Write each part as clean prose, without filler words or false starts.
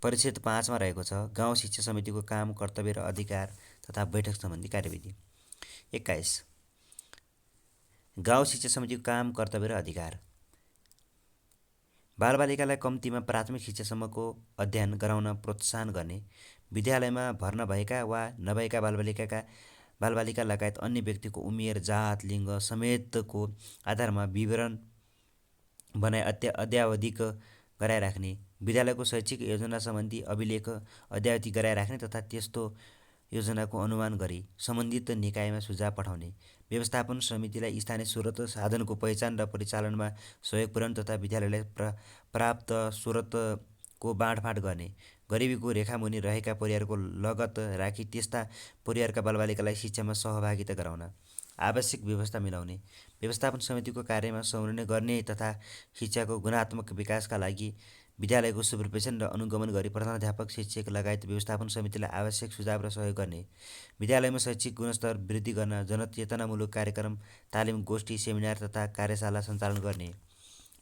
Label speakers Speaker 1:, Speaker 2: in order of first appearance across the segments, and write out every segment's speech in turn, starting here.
Speaker 1: परिच्छेद 5 मा रहेको छ गाउँ शिक्षा समितिको काम, कर्तव्य र अधिकार तथा बैठक सम्बन्धी कार्यविधि। 21 गाउँ शिक्षा समितिको काम, कर्तव्य र अधिकार। बालबालिकालाई कम्तीमा प्राथमिक शिक्षासम्मको अध्ययन गराउन प्रोत्साहन गर्ने, विद्यालयमा भर्ना भएका वा नभएका बालबालिका लगायत अन्य व्यक्तिको उमेर, जात, लिङ्ग समेतको आधारमा विवरण बनाई अद्यावधिक गराइराख्ने, विद्यालयको शैक्षिक योजना सम्बन्धी अभिलेख अद्यावधि गराइराख्ने तथा त्यस्तो योजनाको अनुमान गरी सम्बन्धित निकायमा सुझाव पठाउने, व्यवस्थापन समितिलाई स्थानीय स्रोत साधनको पहिचान र परिचालनमा सहयोग पुर्याउने तथा विद्यालयलाई प्राप्त स्रोतको बाँडफाँड गर्ने, गरिबीको रेखामुनि रहेका परिवारको लगत राखी त्यस्ता परिवारका बालबालिकालाई शिक्षामा सहभागिता गराउन, आवश्यक व्यवस्था मिलाउने, व्यवस्थापन समितिको कार्यमा संलग्न गर्ने तथा शिक्षाको गुणात्मक विकासका लागि विद्यालयको सुपरभिजन र अनुगमन गरी प्रधानाध्यापक, शिक्षक लगायत व्यवस्थापन समितिलाई आवश्यक सुझाव र सहयोग गर्ने, विद्यालयमा शैक्षिक गुणस्तर वृद्धि गर्न जनचेतनामूलक कार्यक्रम, तालिम, गोष्ठी, सेमिनार तथा कार्यशाला सञ्चालन गर्ने,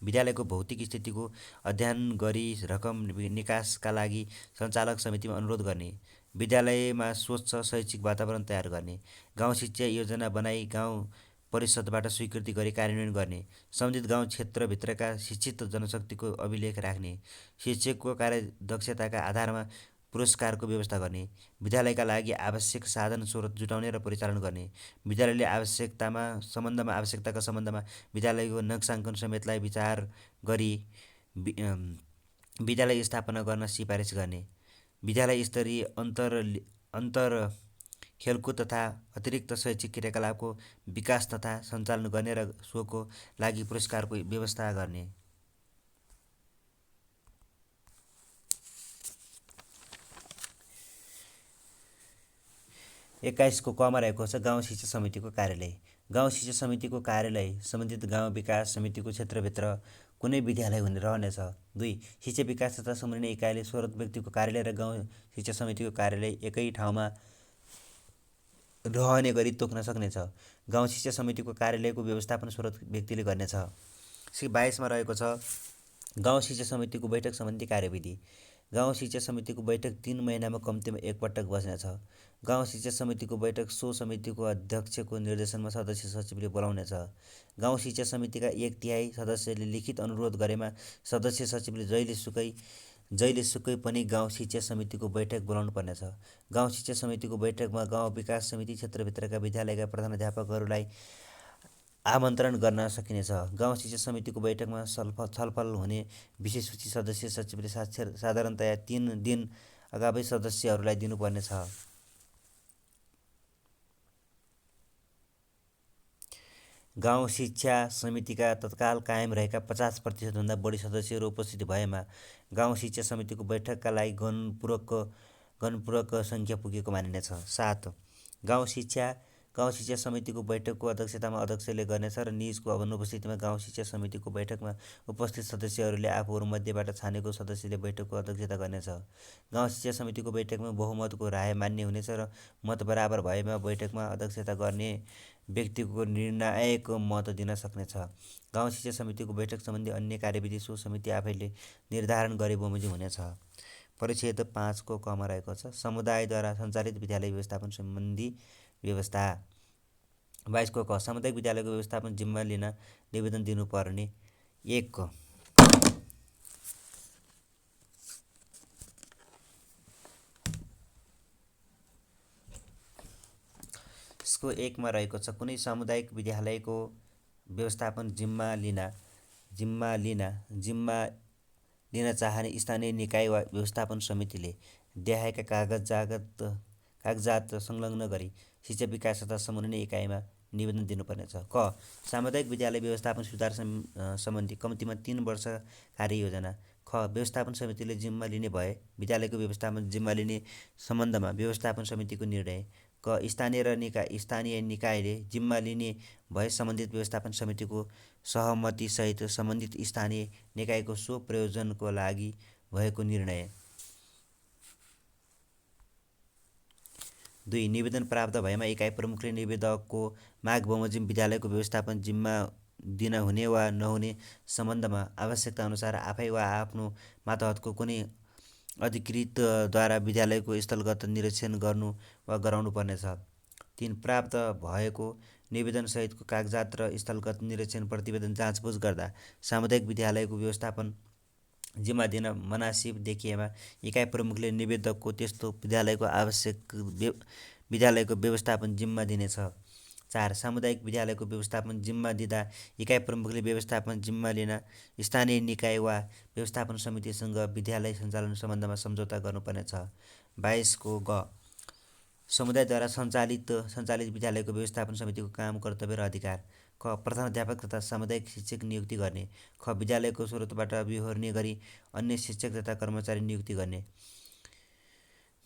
Speaker 1: विद्यालयको भौतिक स्थितिको अध्ययन गरी रकम निकासका लागि सञ्चालक समितिमा अनुरोध गर्ने, विद्यालयमा स्वच्छ शैक्षिक वातावरण तयार गर्ने, गाउँ शिक्षा योजना बनाई गाउँ परिषदबाट स्वीकृति गरी कार्यान्वयन गर्ने, सम्बन्धित गाउँ क्षेत्रभित्रका शिक्षित जनशक्तिको अभिलेख राख्ने, शिक्षकको कार्यदक्षताका आधारमा पुरस्कारको व्यवस्था गर्ने, विद्यालयका लागि आवश्यक साधन स्रोत जुटाउने र परिचालन गर्ने, विद्यालयले आवश्यकताका सम्बन्धमा विद्यालयको नक्साङ्कन समेतलाई विचार गरी विद्यालय स्थापना गर्न सिफारिस गर्ने, विद्यालय स्तरीय अन्तर खेलकुद तथा अतिरिक्त शैक्षिक क्रियाकलापको विकास तथा सञ्चालन गर्ने र सोको लागि पुरस्कारको व्यवस्था गर्ने। 21 को क मा रहेको छ गाउँ शिक्षा समितिको कार्यालय। गाउँ शिक्षा समितिको कार्यालय सम्बन्धित गाउँ विकास समितिको क्षेत्रभित्र कुनै विद्यालय रहनेछ। 2 शिक्षा विकास तथा समन्वय इकाइले स्रोत व्यक्तिको कार्यालय र गाउँ शिक्षा समितिको कार्यालय एकै ठाउँमा रहने गरी तोक्न सक्नेछ। गाउँ शिक्षा समितिको कार्यालयको व्यवस्थापन स्रोत व्यक्तिले गर्नेछ। 22 मा रहेको छ गाउँ शिक्षा समितिको बैठक सम्बन्धी कार्यविधि। गाउँ शिक्षा समितिको बैठक 3 महिनामा कम्तीमा एकपटक बस्नेछ। गाउँ शिक्षा समितिको बैठक सो समितिको अध्यक्षको निर्देशनमा सदस्य सचिवले बोलाउनेछ। गाउँ शिक्षा समितिका 1/3 सदस्यले लिखित अनुरोध गरेमा सदस्य सचिवले जहिलेसुकै पनि गाउँ शिक्षा समितिको बैठक बोलाउनु पर्नेछ। गाउँ शिक्षा समितिको बैठकमा गाउँ विकास समिति क्षेत्रभित्रका विद्यालयका प्रधानाध्यापकहरूलाई आमन्त्रण गर्न सकिनेछ। गाउँ शिक्षा समितिको बैठकमा छलफल हुने विषय सूची सदस्य सचिवले साधारणतया 3 दिन अगावै सदस्यहरूलाई दिनुपर्नेछ। गाउँ शिक्षा समितिका तत्काल कायम रहेका 50% बढी सदस्यहरू उपस्थित भएमा गाउँ शिक्षा समितिको बैठकका लागि गणपूरक सङ्ख्या पुगेको मानिनेछ। 7 गाउँ शिक्षा समितिको बैठकको अध्यक्षतामा अध्यक्षले गर्नेछ र निजको अनुपस्थितिमा गाउँ शिक्षा समितिको बैठकमा उपस्थित सदस्यहरूले आफूहरूमध्येबाट छानेको सदस्यले बैठकको अध्यक्षता गर्नेछ। गाउँ शिक्षा समितिको बैठकमा बहुमतको राय मान्य हुनेछ र मत बराबर भएमा बैठकमा अध्यक्षता गर्ने व्यक्तिको निर्णायक मत दिन सक्नेछ। गाउँ शिक्षा समितिको बैठक सम्बन्धी अन्य कार्यविधि सो समिति आफैले निर्धारण गरे बमोजिम हुनेछ। परिच्छेद 5 को क मा रहेको छ समुदायद्वारा सञ्चालित विद्यालय व्यवस्थापन सम्बन्धी व्यवस्था। 22 को क सामुदायिक विद्यालयको व्यवस्थापन जिम्मा लिन निवेदन दिनुपर्ने। 1 यसको 1 मा रहेको छ कुनै सामुदायिक विद्यालयको व्यवस्थापन जिम्मा लिन चाहने स्थानीय निकाय वा व्यवस्थापन समितिले देखाएका कागजात संलग्न गरी शिक्षा विकास तथा समन्वय इकाइमा निवेदन दिनुपर्नेछ। क सामुदायिक विद्यालय व्यवस्थापन सुधार सम्बन्धी कम्तीमा 3 वर्ष कार्ययोजना। ख व्यवस्थापन समितिले जिम्मा लिने भए विद्यालयको व्यवस्थापन जिम्मा लिने सम्बन्धमा व्यवस्थापन समितिको निर्णय। क स्थानीय निकायले जिम्मा लिने भए सम्बन्धित व्यवस्थापन समितिको सहमतिसहित सम्बन्धित स्थानीय निकायको सो प्रयोजनको लागि भएको निर्णय। 2 निवेदन प्राप्त भएमा इकाइ प्रमुखले निवेदकको माग बमोजिम विद्यालयको व्यवस्थापन जिम्मा दिन हुने वा नहुने सम्बन्धमा आवश्यकता अनुसार आफै वा आफ्नो मातहतको कुनै अधिकृतद्वारा विद्यालयको स्थलगत निरीक्षण गर्नु वा गराउनु पर्नेछ। 3. प्राप्त भएको निवेदनसहितको कागजात र स्थलगत निरीक्षण प्रतिवेदन जाँचबुझ गर्दा सामुदायिक विद्यालयको व्यवस्थापन जिम्मा दिन मनासिब देखिएमा इकाइ प्रमुखले निवेदकको त्यस्तो विद्यालयको व्यवस्थापन जिम्मा दिनेछ। 4. सामुदायिक विद्यालयको व्यवस्थापन जिम्मा दिँदा इकाइ प्रमुखले व्यवस्थापन जिम्मा लिन स्थानीय निकाय वा व्यवस्थापन समितिसँग विद्यालय सञ्चालन सम्बन्धमा सम्झौता गर्नुपर्नेछ। 22 को ग समुदायद्वारा सञ्चालित विद्यालयको व्यवस्थापन समितिको काम, कर्तव्य र अधिकार। क. प्रधानाध्यापक तथा सामुदायिक शिक्षक नियुक्ति गर्ने। ख. विद्यालयको स्रोतबाट बिहोर्ने गरी अन्य शिक्षक तथा कर्मचारी नियुक्ति गर्ने।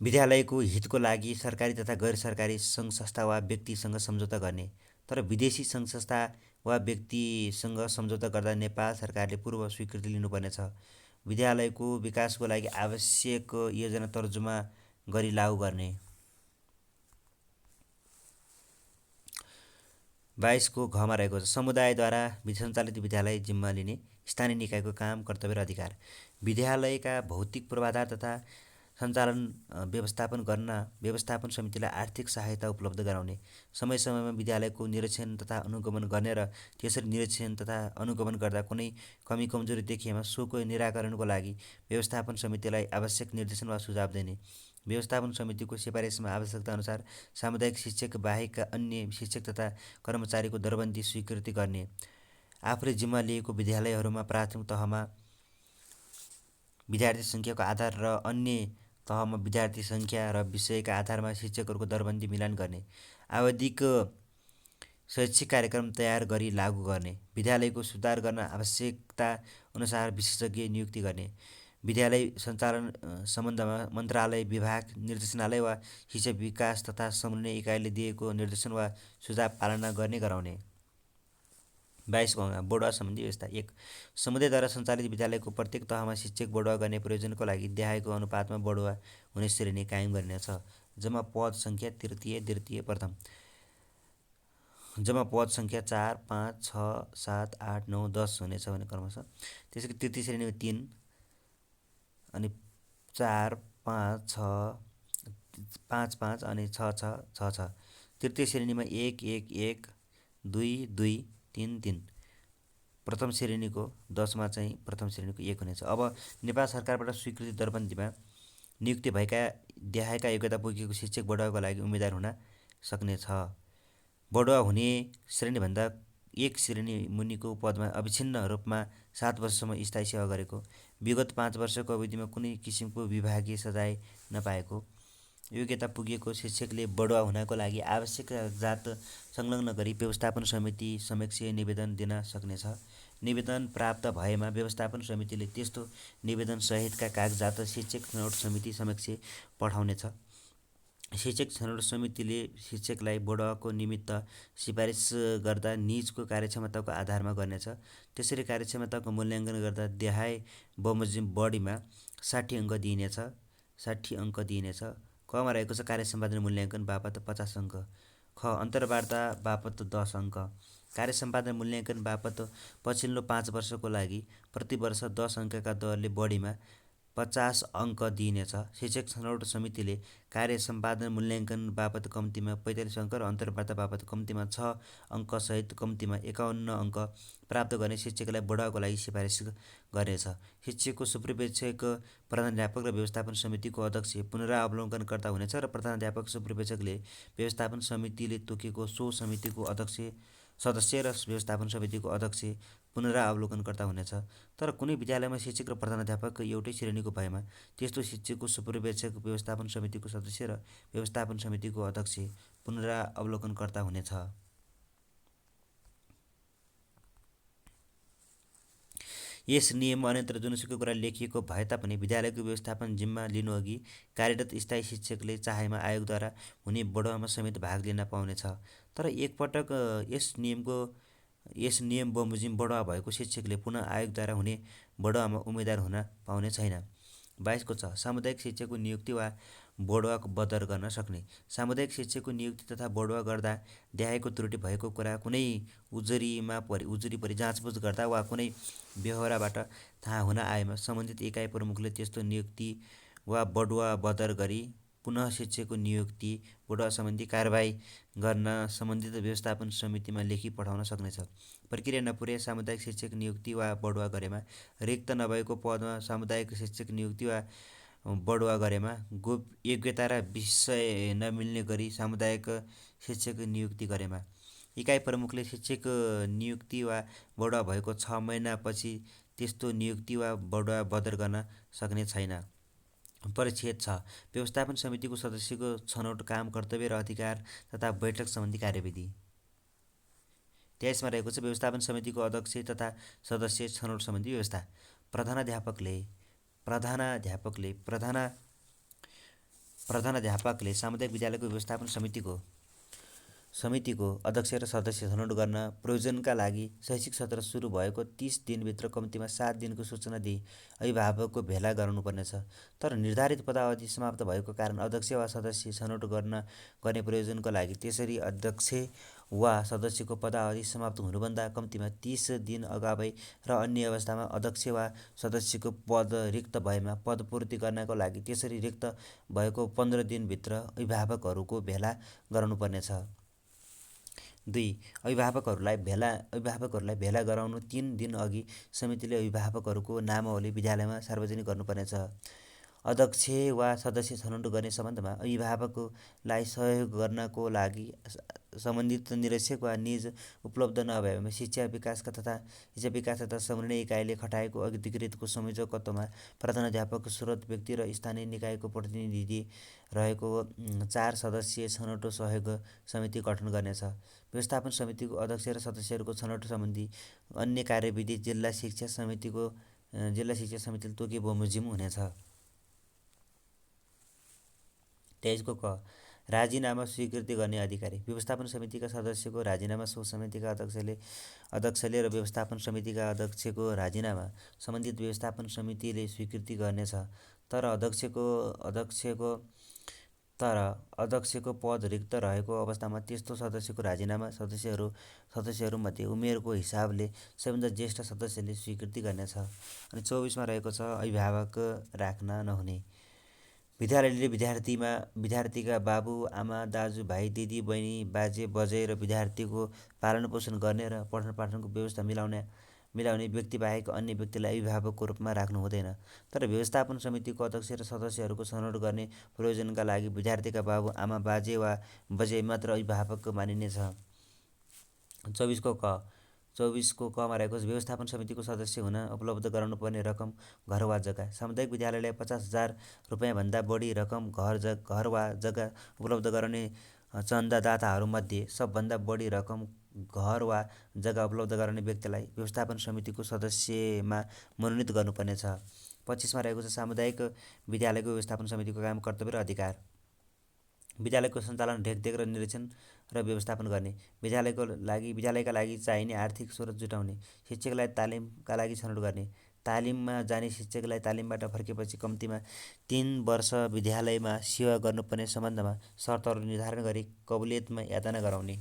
Speaker 1: विद्यालयको हितको लागि सरकारी तथा गैर सरकारी सङ्घ संस्था वा व्यक्तिसँग सम्झौता गर्ने। तर विदेशी सङ्घ संस्था वा व्यक्तिसँग सम्झौता गर्दा नेपाल सरकारले पूर्व स्वीकृति लिनुपर्नेछ। विद्यालयको विकासको लागि आवश्यक योजना तर्जुमा गरी लागू गर्ने। 22 को घ मा रहेको छ। समुदायद्वारा सञ्चालित विद्यालय जिम्मा लिने स्थानीय निकायको काम, कर्तव्य र अधिकार। विद्यालयका भौतिक पूर्वाधार तथा सञ्चालन व्यवस्थापन गर्न व्यवस्थापन समितिलाई आर्थिक सहायता उपलब्ध गराउने। समय समयमा विद्यालयको निरीक्षण तथा अनुगमन गर्ने र त्यसरी निरीक्षण तथा अनुगमन गर्दा कुनै कमी कमजोरी देखिएमा सोको निराकरणको लागि व्यवस्थापन समितिलाई आवश्यक निर्देशन वा सुझाव दिने। व्यवस्थापन समितिको सिफारिसमा आवश्यकता अनुसार सामुदायिक शिक्षक बाहेकका अन्य शिक्षक तथा कर्मचारीको दरबन्दी स्वीकृति गर्ने। आफूले जिम्मा लिएको विद्यालयहरूमा प्राथमिक तहमा विद्यार्थी सङ्ख्याको आधार र अन्य तहमा विद्यार्थी सङ्ख्या र विषयका आधारमा शिक्षकहरूको दरबन्दी मिलान गर्ने। आवधिक शैक्षिक कार्यक्रम तयार गरी लागू गर्ने। विद्यालयको सुधार गर्न आवश्यकता अनुसार विशेषज्ञ नियुक्ति गर्ने। विद्यालय सञ्चालन सम्बन्धमा मन्त्रालय, विभाग, निर्देशनालय वा शिक्षा विकास तथा समन्वय इकाइले दिएको निर्देशन वा सुझाव पालना गर्ने गराउने। 22 बढुवा सम्बन्धी व्यवस्था। 1. समुदायद्वारा सञ्चालित विद्यालयको प्रत्येक तहमा शिक्षक बढुवा गर्ने प्रयोजनको लागि देखाएको अनुपातमा बढुवा हुने श्रेणी कायम गरिनेछ। जम्मा पद सङ्ख्या तृतीय, द्वितीय, प्रथम। जम्मा पद सङ्ख्या 4, 5, 6, 7, 8, 9, 10 हुनेछ भने क्रमशः। त्यसै गरी तृतीय श्रेणीमा 3 अनि 4, 5, 5 अनि 6। तृतीय श्रेणीमा 1, 1, 1, 2, 2, 3, 3। प्रथम श्रेणीको 10मा चाहिँ प्रथम श्रेणीको 1 हुनेछ। अब नेपाल सरकारबाट स्वीकृति दरबन्दीमा नियुक्ति भएका देखाएका योग्यता पुगेको शिक्षक बढुवाको लागि उम्मेदवार हुन सक्नेछ। बढुवा हुने श्रेणीभन्दा एक श्रेणी मुनिको पदमा अविच्छिन्न रूपमा 7 वर्षसम्म स्थायी सेवा गरेको, विगत 5 वर्षको अवधिमा कुनै किसिमको विभागीय सजाय नपाएको, योग्यता पुगेको शिक्षकले बढुवा हुनको लागि आवश्यक कागजात संलग्न गरी व्यवस्थापन समिति समक्ष निवेदन दिन सक्नेछ। निवेदन प्राप्त भएमा व्यवस्थापन समितिले त्यस्तो निवेदन सहितका कागजात शिक्षक छनौट समिति समक्ष पठाउनेछ। शिक्षक छनौट समितिले शिक्षकलाई बढुवाको निमित्त सिफारिस गर्दा निजको कार्यक्षमताको आधारमा गर्नेछ। त्यसरी कार्यक्षमताको मूल्याङ्कन गर्दा देखाए बमोजिम बढीमा 60 अङ्क दिइनेछ। 60 अङ्क दिइनेछ। कमा रहेको छ कार्य सम्पादन मूल्याङ्कन बापत 50 अङ्क। ख. अन्तर्वार्ता बापत 10 अङ्क। कार्य सम्पादन मूल्याङ्कन बापत पछिल्लो 5 वर्षको लागि प्रति वर्ष 10 अङ्कका दरले बढीमा 50 अङ्क दिइनेछ। शिक्षक छनौट समितिले कार्य सम्पादन मूल्याङ्कन बापत कम्तीमा 45 अङ्क र अन्तर्वार्ता बापत कम्तीमा 6 अङ्कसहित कम्तीमा 51 अङ्क प्राप्त गर्ने शिक्षकलाई बढुवाको लागि सिफारिस गर्नेछ। शिक्षकको सुपरिवेक्षक प्रधानाध्यापक र व्यवस्थापन समितिको अध्यक्ष पुनरावलोकनकर्ता हुनेछ र प्रधानाध्यापक सुपरिवेक्षकले व्यवस्थापन समितिले तोकेको सो समितिको सदस्य र व्यवस्थापन समितिको अध्यक्ष पुनरावलोकनकर्ता हुनेछ। तर कुनै विद्यालयमा शिक्षक र प्रधानाध्यापक एउटै श्रेणीको भएमा त्यस्तो शिक्षकको सुपरिवेक्षक व्यवस्थापन समितिको सदस्य र व्यवस्थापन समितिको अध्यक्ष पुनरावलोकनकर्ता हुनेछ। यस नियममा अन्यत्र जुनसुकै कुरा लेखिएको भए तापनि विद्यालयको व्यवस्थापन जिम्मा लिनुअघि कार्यरत स्थायी शिक्षकले चाहेमा आयोगद्वारा हुने बढुवामा समेत भाग लिन पाउनेछ। तर एकपटक यस नियम बमोजिम बढुवा भएको शिक्षकले पुनः आयोगद्वारा हुने बढुवामा उम्मेदवार हुन पाउने छैन। 22 को छ. सामुदायिक शिक्षकको नियुक्ति वा बढुवाको बदर गर्न सक्ने। सामुदायिक शिक्षकको नियुक्ति तथा बढुवा गर्दा देखाएको त्रुटि भएको कुरा कुनै उजुरी परि जाँचबुझ गर्दा वा कुनै बेहोराबाट थाहा हुन आएमा सम्बन्धित इकाइ प्रमुखले त्यस्तो नियुक्ति वा बढुवा बदर गरी पुनः शिक्षकको नियुक्ति बढुवा सम्बन्धी कारबाही गर्न सम्बन्धित व्यवस्थापन समितिमा लेखी पठाउन सक्नेछ। प्रक्रिया नपुर्याई सामुदायिक शिक्षक नियुक्ति वा बढुवा गरेमा रिक्त नभएको पदमा सामुदायिक शिक्षक नियुक्ति वा बढुवा गरेमा योग्यता र विषय नमिल्ने गरी सामुदायिक शिक्षक नियुक्ति गरेमा इकाइ प्रमुखले शिक्षक नियुक्ति वा बढुवा भएको 6 महिनापछि त्यस्तो नियुक्ति वा बढुवा बदर गर्न सक्ने छैन। परिच्छेद 6 व्यवस्थापन समितिको सदस्यको छनौट काम कर्तव्य र अधिकार तथा बैठक सम्बन्धी कार्यविधि। 23मा रहेको छ व्यवस्थापन समितिको अध्यक्ष तथा सदस्य छनौट सम्बन्धी व्यवस्था। प्रधानाध्यापकले सामुदायिक विद्यालयको व्यवस्थापन समितिको अध्यक्ष र सदस्य छनौट गर्न प्रयोजनका लागि शैक्षिक सत्र सुरु भएको 30 दिनभित्र कम्तीमा 7 दिनको सूचना दिई अभिभावकको भेला गराउनुपर्नेछ। तर निर्धारित पदावधि समाप्त भएको कारण अध्यक्ष वा सदस्य छनौट गर्ने प्रयोजनको लागि त्यसरी अध्यक्ष वा सदस्यको पदावधि समाप्त हुनुभन्दा कम्तीमा 30 दिन अगावै र अन्य अवस्थामा अध्यक्ष वा सदस्यको पद रिक्त भएमा पदपूर्ति गर्नको लागि त्यसरी रिक्त भएको 15 दिनभित्र अभिभावकहरूको भेला गराउनुपर्नेछ। 2 अभिभावकहरूलाई भेला गराउनु 3 दिन अघि समितिले अभिभावकहरूको नामावली विद्यालयमा सार्वजनिक गर्नुपर्नेछ। अध्यक्ष वा सदस्य छनौट गर्ने सम्बन्धमा अभिभावकलाई सहयोग गर्नको लागि सम्बन्धित निर्देशक वा निज उपलब्ध नभएमा शिक्षा विकास तथा समन्वय इकाइले खटाएको अधिकृतको संयोजकत्वमा प्रधानाध्यापक स्रोत व्यक्ति र स्थानीय निकायको प्रतिनिधि रहेको 4 सदस्यीय छनौट सहयोग समिति गठन गर्नेछ। व्यवस्थापन समितिको अध्यक्ष र सदस्यहरूको छनौट सम्बन्धी अन्य कार्यविधि जिल्ला शिक्षा समितिले तोके बमोजिम हुनेछ। 23 को क राजीनामा स्वीकृति गर्ने अधिकारी। व्यवस्थापन समितिका सदस्यको राजीनामा सो समितिका अध्यक्षले र व्यवस्थापन समितिका अध्यक्षको राजीनामा सम्बन्धित व्यवस्थापन समितिले स्वीकृति गर्नेछ। तर अध्यक्षको पद रिक्त रहेको अवस्थामा त्यस्तो सदस्यको राजीनामा सदस्यहरूमध्ये उमेरको हिसाबले सबैभन्दा ज्येष्ठ सदस्यले स्वीकृति गर्नेछ। अनि 24मा रहेको छ अभिभावक राख्न नहुने। विद्यालयले विद्यार्थीका बाबु आमा दाजु भाइ दिदी बहिनी बाजे बजै र विद्यार्थीको पालनपोषण गर्ने र पठन पाठनको व्यवस्था मिलाउने व्यक्तिबाहेक अन्य व्यक्तिलाई अभिभावकको रूपमा राख्नु हुँदैन। तर व्यवस्थापन समितिको अध्यक्ष र सदस्यहरूको छनौट गर्ने प्रयोजनका लागि विद्यार्थीका बाबु आमा बाजे वा बजै मात्र अभिभावक मानिनेछ। 24 को कमा रहेको व्यवस्थापन समितिको सदस्य हुन उपलब्ध गराउनुपर्ने रकम घर वा जग्गा। सामुदायिक विद्यालयलाई 50,000 रुपैयाँभन्दा बढी रकम घर वा जग्गा उपलब्ध गराउने चन्दादाताहरूमध्ये सबभन्दा बढी रकम घर वा जग्गा उपलब्ध गराउने व्यक्तिलाई व्यवस्थापन समितिको सदस्यमा मनोनित गर्नुपर्नेछ। 25मा रहेको छ सामुदायिक विद्यालयको व्यवस्थापन समितिको काम कर्तव्य र अधिकार। विद्यालयको सञ्चालन रेखदेख र निरीक्षण र व्यवस्थापन गर्ने। विद्यालयका लागि चाहिने आर्थिक स्रोत जुटाउने। शिक्षकलाई तालिमका लागि छनौट गर्ने। तालिममा जाने शिक्षकलाई तालिमबाट फर्केपछि कम्तीमा 3 वर्ष विद्यालयमा सेवा गर्नुपर्ने सम्बन्धमा शर्तहरू निर्धारण गरी कबुलियतमा यातना गराउने।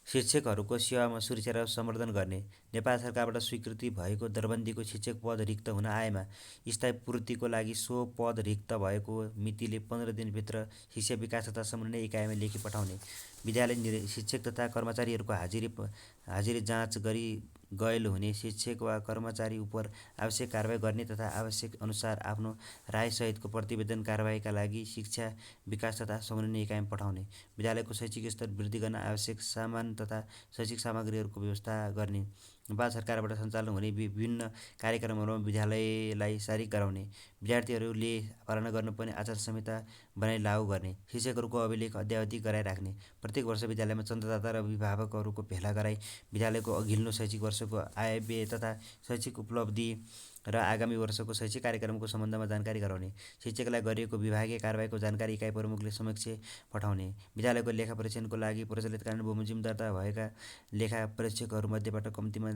Speaker 1: शिक्षकहरूको सेवामा सुरक्षा र सम्वर्धन गर्ने। नेपाल सरकारबाट स्वीकृति भएको दरबन्दीको शिक्षक पद रिक्त हुन आएमा स्थायी पूर्तिको लागि सो पद रिक्त भएको मितिले 15 दिनभित्र शिक्षा विकास तथा समन्वय इकाइमा लेखी पठाउने। विद्यालय शिक्षक तथा कर्मचारीहरूको हाजिरी जाँच गरी गैल हुने शिक्षक वा कर्मचारी उप आवश्यक कारबाही गर्ने तथा आवश्यक अनुसार आफ्नो रायसहितको प्रतिवेदन कारबाहीका लागि शिक्षा विकास तथा समन्वय इकाइमा पठाउने। विद्यालयको शैक्षिक स्तर वृद्धि गर्न आवश्यक सामान तथा शैक्षिक सामग्रीहरूको व्यवस्था गर्ने। नेपाल सरकारबाट सञ्चालन हुने विभिन्न कार्यक्रमहरूमा विद्यालयलाई सारिक गराउने। विद्यार्थीहरूले पालना गर्नुपर्ने आचार संहिता बनाई लागू गर्ने। शिक्षकहरूको अभिलेख अद्यावधि गराइराख्ने। प्रत्येक वर्ष विद्यालयमा चन्दादाता र अभिभावकहरूको भेला गराई विद्यालयको अघिल्लो शैक्षिक वर्षको आय व्यय तथा शैक्षिक उपलब्धि र आगामी वर्षको शैक्षिक कार्यक्रमको सम्बन्धमा जानकारी गराउने। शिक्षकलाई गरिएको विभागीय कारबाहीको जानकारी इकाइ प्रमुखले समक्ष पठाउने। विद्यालयको लेखा परीक्षणको लागि प्रचलित कानुन बमोजिम दर्ता भएका लेखा परीक्षकहरूमध्येबाट कम्तीमा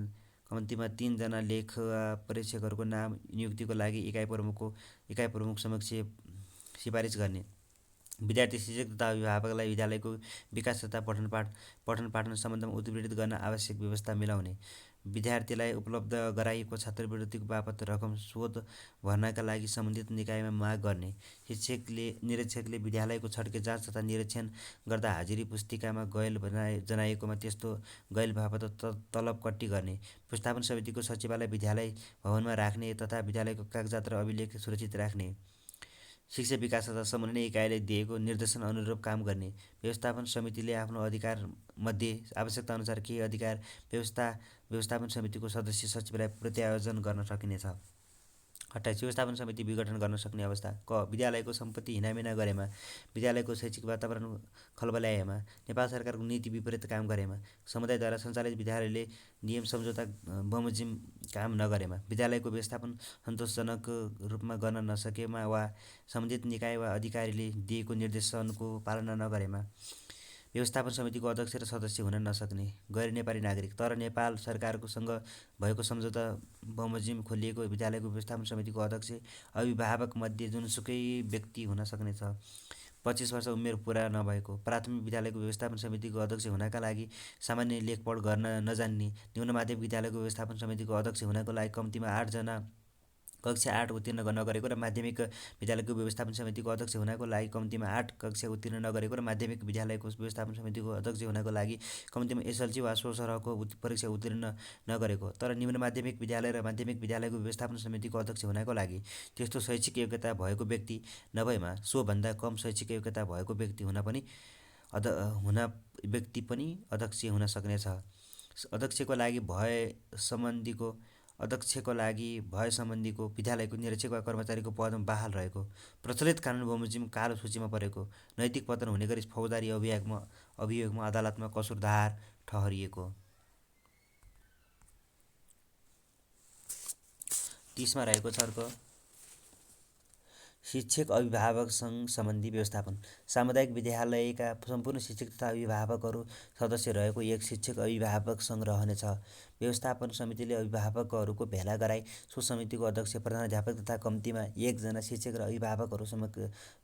Speaker 1: 3 जना लेखा परीक्षकहरूको नाम नियुक्तिको लागि इकाइ प्रमुख समक्ष सिफारिस गर्ने। विद्यार्थी शिक्षक तथा अभिभावकलाई विद्यालयको विकास तथा पठन पाठन सम्बन्धमा उत्प्रेरित गर्न आवश्यक व्यवस्था मिलाउने। विद्यार्थीलाई उपलब्ध गराइएको छात्रवृत्तिको बापत रकम स्वत भर्नाका लागि सम्बन्धित निकायमा माग गर्ने। निरीक्षकले विद्यालयको छड्के जाँच तथा निरीक्षण गर्दा हाजिरी पुस्तिकामा गैल जनाइएकोमा त्यस्तो गैल बापत तलब कट्टी गर्ने। व्यवस्थापन समितिको सचिवालय विद्यालय भवनमा राख्ने तथा विद्यालयको कागजात र अभिलेख सुरक्षित राख्ने। शिक्षा विकास तथा समन्वय इकाइले दिएको निर्देशन अनुरूप काम गर्ने। व्यवस्थापन समितिले आफ्नो अधिकार मध्ये आवश्यकता अनुसार केही अधिकार व्यवस्थापन समितिको सदस्य सचिवलाई प्रत्यायोजन गर्न सकिनेछ। 28 व्यवस्थापन समिति विघटन गर्न सक्ने अवस्था। क विद्यालयको सम्पत्ति हिनामिना गरेमा, विद्यालयको शैक्षिक वातावरण खलबल्याएमा, नेपाल सरकारको नीति विपरीत काम गरेमा, समुदायद्वारा सञ्चालित विद्यालयले नियम सम्झौता बमोजिम काम नगरेमा, विद्यालयको व्यवस्थापन सन्तोषजनक रूपमा गर्न नसकेमा वा सम्बन्धित निकाय वा अधिकारीले दिएको निर्देशनको पालना नगरेमा, व्यवस्थापन समितिको अध्यक्ष र सदस्य हुन नसक्ने। गैर नेपाली नागरिक तर नेपाल सरकारको सँग भएको सम्झौता बमोजिम खोलिएको विद्यालयको व्यवस्थापन समितिको अध्यक्ष अभिभावक मध्ये जुनसुकै व्यक्ति हुन सक्नेछ। 25 वर्ष उमेर पुरा नभएको, प्राथमिक विद्यालयको व्यवस्थापन समितिको अध्यक्ष हुनका लागि सामान्य लेखपढ गर्न नजान्ने, निम्न माध्यमिक विद्यालयको व्यवस्थापन समितिको अध्यक्ष हुनको लागि कम्तीमा 8 जना कक्षा 8 उत्तीर्ण नगरेको र माध्यमिक विद्यालयको व्यवस्थापन समितिको अध्यक्ष हुनको लागि कम्तीमा 8 कक्षा उत्तीर्ण नगरेको र माध्यमिक विद्यालयको व्यवस्थापन समितिको अध्यक्ष हुनको लागि कम्तीमा एसएलसी वा सो सरहको परीक्षा उत्तीर्ण नगरेको तर निम्न माध्यमिक विद्यालय र माध्यमिक विद्यालयको व्यवस्थापन समितिको अध्यक्ष हुनको लागि त्यस्तो शैक्षिक योग्यता भएको व्यक्ति नभएमा सो भन्दा कम शैक्षिक योग्यता भएको व्यक्ति पनि अध्यक्ष हुन सक्नेछ। अध्यक्षको लागि भय सम्बन्धीको विद्यालयको निरीक्षक वा कर्मचारीको पदमा बहाल रहेको, प्रचलित कानुन बमोजिम कालो सूचीमा परेको, नैतिक पतन हुने गरी फौजदारी अभियोगमा अदालतमा कसुरदार ठहरिएको। 30 मा रहेको छ अर्को शिक्षक अभिभावक सङ्घ सम्बन्धी व्यवस्थापन। सामुदायिक विद्यालयका सम्पूर्ण शिक्षक तथा अभिभावकहरू सदस्य रहेको एक शिक्षक अभिभावक सङ्घ रहनेछ। व्यवस्थापन समितिले अभिभावकहरूको भेला गराई सो समितिको अध्यक्ष, प्रधानाध्यापक तथा कम्तीमा 1 जना शिक्षक र अभिभावकहरू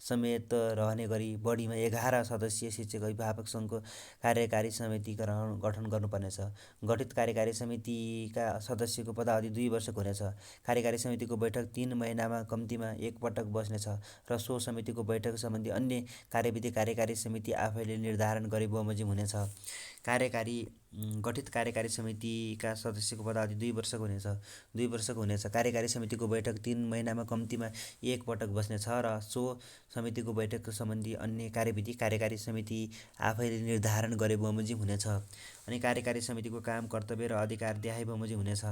Speaker 1: समेत रहने गरी बढीमा 11 सदस्यीय शिक्षक अभिभावक सङ्घको कार्यकारी समिति गठन गर्नुपर्नेछ। गठित कार्यकारी समितिका सदस्यको पदावधि 2 वर्षको हुनेछ। कार्यकारी समितिको बैठक 3 महिनामा कम्तीमा 1 पटक बस्नेछ र सो समितिको बैठक सम्बन्धी अन्य कार्यविधि कार्यकारी समिति आफैले निर्धारण गरी बमोजिम हुनेछ। गठित कार्यकारी समितिका सदस्यको पदावधि 2 वर्षको हुनेछ। कार्यकारी समितिको बैठक 3 महिनामा कम्तीमा 1 पटक बस्नेछ र सो समितिको बैठक सम्बन्धी अन्य कार्यविधि कार्यकारी समिति आफैले निर्धारण गरे बमोजिम हुनेछ। अनि कार्यकारी समितिको काम, कर्तव्य र अधिकार देखाइ बमोजिम हुनेछ।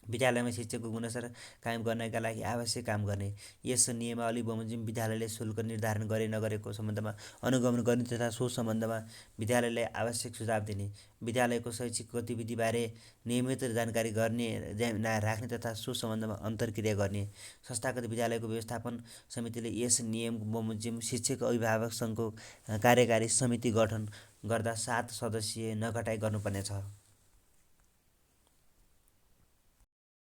Speaker 1: विद्यालयमा शिक्षकको गुणस्तर कायम गर्नका लागि आवश्यक काम गर्ने। यस नियमावली बमोजिम विद्यालयले शुल्क निर्धारण गरे नगरेको सम्बन्धमा अनुगमन गर्ने तथा सो सम्बन्धमा विद्यालयलाई आवश्यक सुझाव दिने। विद्यालयको शैक्षिक गतिविधिबारे नियमित जानकारी राख्ने तथा सो सम्बन्धमा अन्तर्क्रिया गर्ने। संस्थागत विद्यालयको व्यवस्थापन समितिले यस नियम बमोजिम शिक्षक अभिभावक सङ्घको कार्यकारी समिति गठन गर्दा 7 सदस्य नघटाई गर्नुपर्नेछ।